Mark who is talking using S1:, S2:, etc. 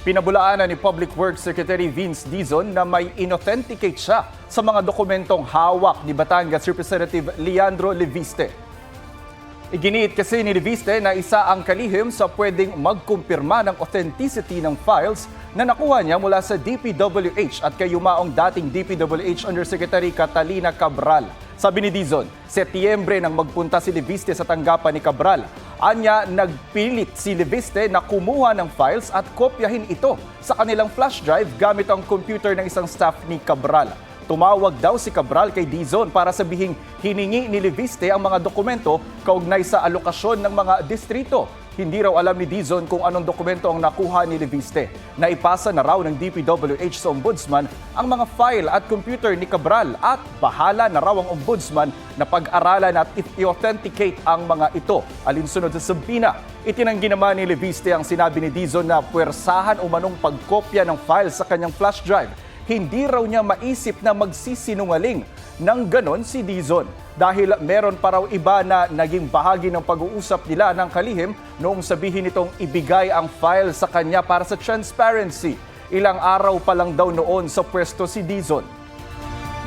S1: Pinabulaanan ni Public Works Secretary Vince Dizon na may inauthenticate siya sa mga dokumentong hawak ni Batangas Representative Leandro Leviste. Iginiit kasi ni Leviste na isa ang kalihim sa pwedeng magkumpirma ng authenticity ng files na nakuha niya mula sa DPWH at kay yumaong dating DPWH Undersecretary Catalina Cabral. Sabi ni Dizon, Setyembre nang magpunta si Leviste sa tanggapan ni Cabral. Anya, nagpilit si Leviste na kumuha ng files at kopyahin ito sa kanilang flash drive gamit ang computer ng isang staff ni Cabral. Tumawag daw si Cabral kay Dizon para sabihing hiningi ni Leviste ang mga dokumento kaugnay sa alokasyon ng mga distrito. Hindi raw alam ni Dizon kung anong dokumento ang nakuha ni Leviste. Naipasa na raw ng DPWH sa Ombudsman ang mga file at computer ni Cabral at bahala na raw ang Ombudsman na pag-aralan at i-authenticate ang mga ito. Alinsunod sa subpina, itinanggi naman ni Leviste ang sinabi ni Dizon na puwersahan o manong pagkopya ng file sa kanyang flash drive. Hindi raw niya maisip na magsisinungaling nang ganon si Dizon dahil meron pa raw iba na naging bahagi ng pag-uusap nila ng kalihim noong sabihin nitong ibigay ang file sa kanya para sa transparency. Ilang araw pa lang daw noon sa pwesto si Dizon.